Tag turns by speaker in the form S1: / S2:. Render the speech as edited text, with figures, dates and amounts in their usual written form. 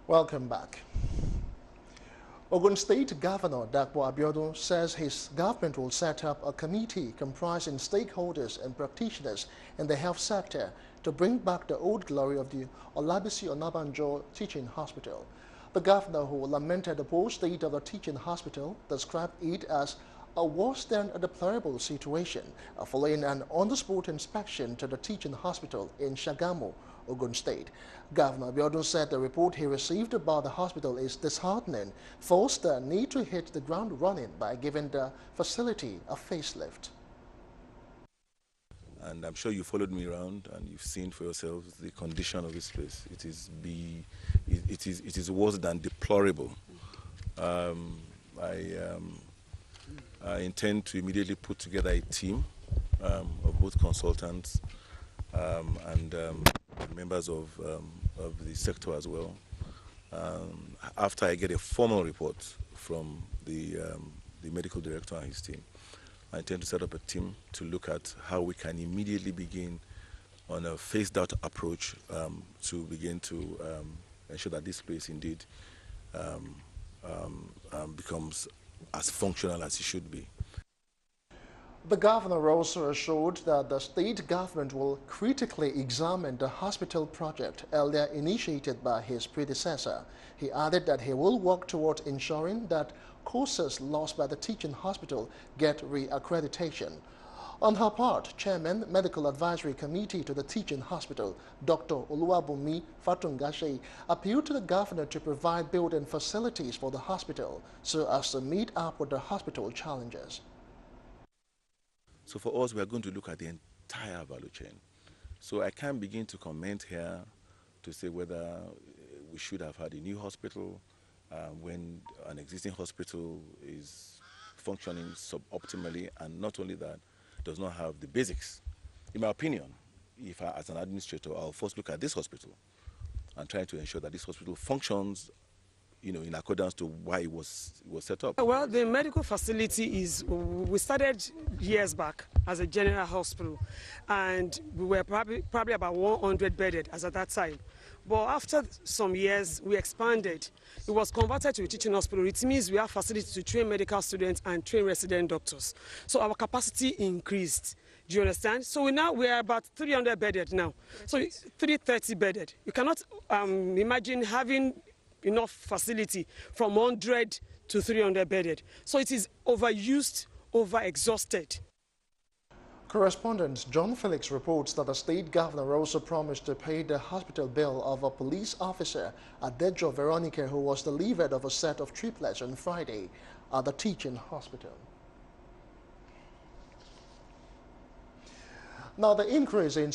S1: Welcome back. Ogun State Governor Dapo Abiodun says his government will set up a committee comprising stakeholders and practitioners in the health sector to bring back the old glory of the Olabisi Onabanjo Teaching Hospital. The governor, who lamented the poor state of the teaching hospital, described it as a worse than a deplorable situation following an on-the-spot inspection to the teaching hospital in Shagamu, Ogun State. Governor Abiodun said the report he received about the hospital is disheartening, forced the need to hit the ground running by giving the facility a facelift.
S2: And I'm sure you followed me around and you've seen for yourselves the condition of this place. It is worse than deplorable. I intend to immediately put together a team of both consultants and members of the sector as well. After I get a formal report from the medical director and his team, I intend to set up a team to look at how we can immediately begin on a phased-out approach to begin to ensure that this place indeed becomes as functional as it should be.
S1: The governor also assured that the state government will critically examine the hospital project earlier initiated by his predecessor. He added that he will work toward ensuring that courses lost by the teaching hospital get re-accreditation. On her part, Chairman, Medical Advisory Committee to the Teaching Hospital, Dr. Oluwabunmi Fatungashe, appealed to the governor to provide building facilities for the hospital so as to meet up with the hospital challenges.
S2: So for us, we are going to look at the entire value chain. So I can't begin to comment here to say whether we should have had a new hospital when an existing hospital is functioning suboptimally, and not only that, does not have the basics. In my opinion, if I, as an administrator, I'll first look at this hospital and try to ensure that this hospital functions, in accordance to why it was set up.
S3: Well, the medical facility we started years back as a general hospital, and we were probably about 100 bedded as at that time. But after some years, we expanded. It was converted to a teaching hospital. It means we have facilities to train medical students and train resident doctors. So our capacity increased. Do you understand? So we are about 300 bedded now. So 330 bedded. You cannot imagine having enough facility from 100 to 300 bedded. So it is overused, over-exhausted.
S1: Correspondent John Felix reports that the state governor also promised to pay the hospital bill of a police officer, Adejo Veronica, who was delivered of a set of triplets on Friday at the teaching hospital. Now, the increase in